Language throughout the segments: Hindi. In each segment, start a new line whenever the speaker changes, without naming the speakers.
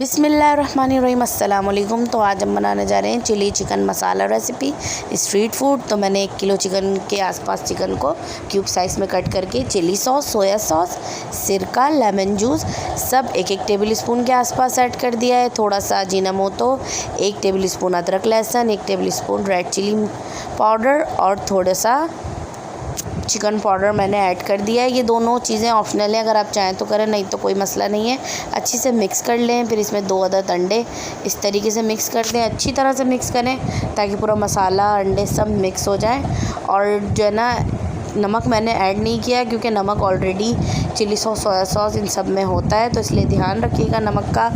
बिस्मिल्लाहिर्रहमानिर्रहीम अस्सलाम वालेकुम। तो आज हम बनाने जा रहे हैं चिली चिकन मसाला रेसिपी स्ट्रीट फूड। तो मैंने 1 किलो चिकन के आसपास चिकन को क्यूब साइज़ में कट करके चिली सॉस, सोया सॉस, सिरका, लेमन जूस सब 1-1 टेबल स्पून के आसपास ऐड कर दिया है। थोड़ा सा अजीनोमोटो, 1 टेबल स्पून अदरक लहसुन, 1 tablespoon red chilli powder और थोड़ा सा चिकन पाउडर मैंने ऐड कर दिया है। ये दोनों चीज़ें ऑप्शनल हैं, अगर आप चाहें तो करें, नहीं तो कोई मसला नहीं है। अच्छी से मिक्स कर लें। फिर इसमें 2 अदद अंडे इस तरीके से मिक्स कर दें, अच्छी तरह से मिक्स करें ताकि पूरा मसाला, अंडे सब मिक्स हो जाए। और जो है ना, नमक मैंने ऐड नहीं किया क्योंकि नमक already chilli sauce, soya sauce इन सब में होता है, तो इसलिए ध्यान रखिएगा नमक का।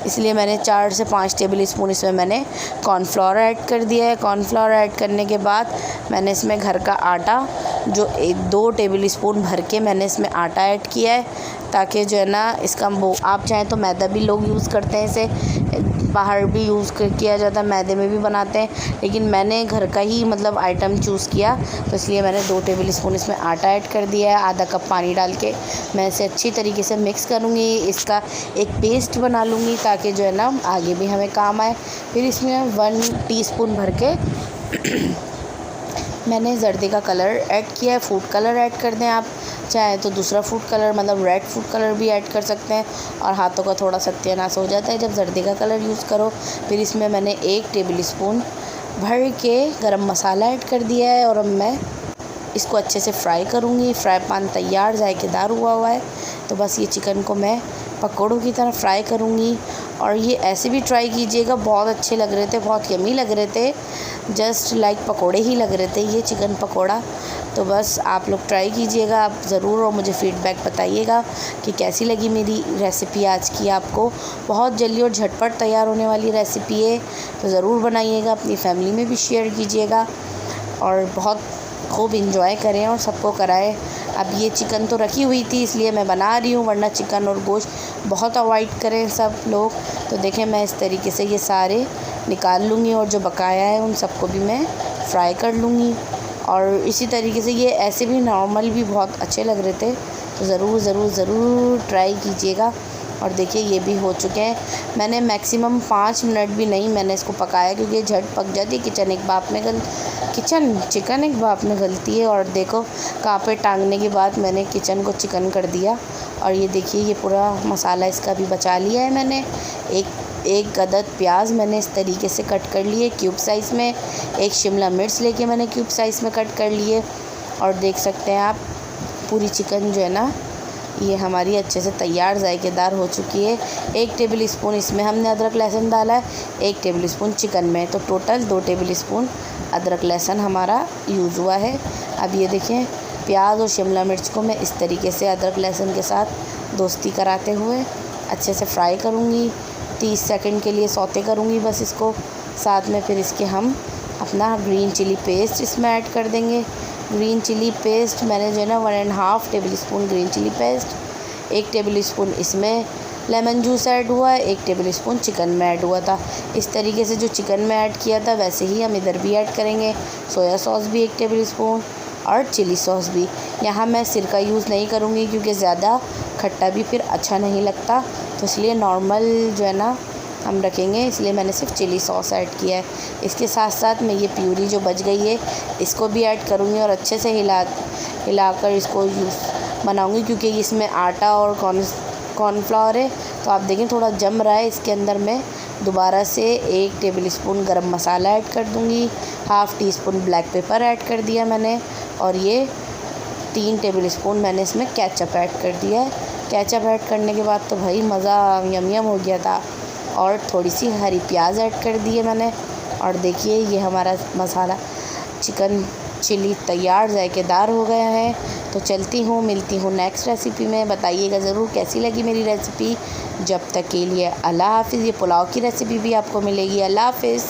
इसलिए मैंने 4 से 5 टेबल स्पून इसमें मैंने कॉर्नफ्लोर ऐड कर दिया है। कॉर्नफ्लोर ऐड करने के बाद मैंने इसमें घर का आटा जो 2 टेबल स्पून भर के मैंने इसमें आटा ऐड किया है, ताकि जो है ना इसका वो, आप चाहें तो मैदा भी लोग यूज़ करते हैं, इसे बाहर भी यूज़ किया जाता है, मैदे में भी बनाते हैं, लेकिन मैंने घर का ही मतलब आइटम चूज़ किया, तो इसलिए मैंने 2 टेबल स्पून इसमें आटा ऐड कर दिया है। आधा कप पानी डाल के मैं इसे अच्छी तरीके से मिक्स करूँगी, इसका एक पेस्ट बना लूँगी ताकि जो है ना आगे भी हमें काम आए। फिर इसमें 1 टीस्पून भर के मैंने जर्दे का कलर ऐड किया है। फूड कलर ऐड कर दें, आप चाहे तो दूसरा फूड कलर मतलब रेड फूड कलर भी ऐड कर सकते हैं, और हाथों का थोड़ा सत्यानाश हो जाता है जब जर्दे का कलर यूज़ करो। फिर इसमें मैंने 1 टेबल स्पून भर के गरम मसाला ऐड कर दिया है, और अब मैं इसको अच्छे से फ्राई करूँगी। फ्राई पैन तैयार जायकेदार हुआ है, तो बस ये चिकन को मैं पकौड़ों की तरह फ्राई करूँगी। और ये ऐसे भी ट्राई कीजिएगा, बहुत अच्छे लग रहे थे, बहुत यमी लग रहे थे, जस्ट लाइक पकोड़े ही लग रहे थे ये चिकन पकोड़ा। तो बस आप लोग ट्राई कीजिएगा आप ज़रूर, और मुझे फ़ीडबैक बताइएगा कि कैसी लगी मेरी रेसिपी आज की आपको। बहुत जल्दी और झटपट तैयार होने वाली रेसिपी है, तो ज़रूर बनाइएगा, अपनी फैमिली में भी शेयर कीजिएगा और बहुत खूब इंजॉय करें और सबको कराएं। अब ये चिकन तो रखी हुई थी इसलिए मैं बना रही हूँ, वरना चिकन और गोश्त बहुत अवॉइड करें सब लोग। तो देखें, मैं इस तरीके से ये सारे निकाल लूँगी, और जो बकाया है उन सबको भी मैं फ्राई कर लूँगी। और इसी तरीके से ये ऐसे भी नॉर्मल भी बहुत अच्छे लग रहे थे, तो ज़रूर ज़रूर ज़रूर ट्राई कीजिएगा। और देखिए ये भी हो चुके हैं। मैंने मैक्सिमम 5 मिनट भी नहीं मैंने इसको पकाया, क्योंकि ये झट पक जाती है। चिकन एक भाप में गलती है। और देखो, कहाँ पे टांगने के बाद मैंने किचन को चिकन कर दिया। और ये देखिए, ये पूरा मसाला इसका भी बचा लिया है मैंने। एक अदद प्याज मैंने इस तरीके से कट कर लिए क्यूब साइज़ में। 1 शिमला मिर्च लेके मैंने क्यूब साइज़ में कट कर लिए। और देख सकते हैं आप, पूरी चिकन जो है ना, ये हमारी अच्छे से तैयार जायकेदार हो चुकी है। 1 टेबल स्पून इसमें हमने अदरक लहसुन डाला है, 1 टेबल स्पून चिकन में, तो टोटल 2 टेबल स्पून अदरक लहसुन हमारा यूज़ हुआ है। अब ये देखें, प्याज और शिमला मिर्च को मैं इस तरीके से अदरक लहसुन के साथ दोस्ती कराते हुए अच्छे से फ्राई करूँगी। 30 सेकंड के लिए सौते करूँगी बस इसको। साथ में फिर इसके हम अपना ग्रीन चिली पेस्ट इसमें ऐड कर देंगे। ग्रीन चिली पेस्ट मैंने जो है ना 1.5 tablespoon green chilli paste, 1 tablespoon इसमें लेमन जूस ऐड हुआ है, 1 टेबल स्पून चिकन में ऐड हुआ था। इस तरीके से जो चिकन में ऐड किया था वैसे ही हम इधर भी ऐड करेंगे। सोया सॉस भी 1 टेबल स्पून और चिली सॉस भी। यहाँ मैं सिरका यूज़ नहीं करूँगी क्योंकि ज़्यादा खट्टा भी फिर अच्छा नहीं लगता, तो इसलिए नॉर्मल जो है ना हम रखेंगे, इसलिए मैंने सिर्फ चिली सॉस ऐड किया है। इसके साथ साथ मैं ये प्यूरी जो बच गई है इसको भी ऐड करूँगी और अच्छे से हिलाकर इसको बनाऊँगी, क्योंकि इसमें आटा और कॉर्नफ्लावर है। तो आप देखें थोड़ा जम रहा है, इसके अंदर मैं दोबारा से 1 टेबल स्पून गरम मसाला ऐड कर दूँगी, ½ टीस्पून ब्लैक पेपर ऐड कर दिया मैंने, और ये 3 टेबल स्पून मैंने इसमें केचप ऐड कर दिया है। केचप ऐड करने के बाद तो भाई मज़ा यम हो गया था। और थोड़ी सी हरी प्याज ऐड कर दी है मैंने। और देखिए, ये हमारा मसाला चिकन चिली तैयार जायकेदार हो गया है। तो चलती हूँ, मिलती हूँ नेक्स्ट रेसिपी में। बताइएगा ज़रूर कैसी लगी मेरी रेसिपी। जब तक के लिए अल्लाह हाफ़िज़। ये पुलाव की रेसिपी भी आपको मिलेगी। अल्लाह हाफ़िज़।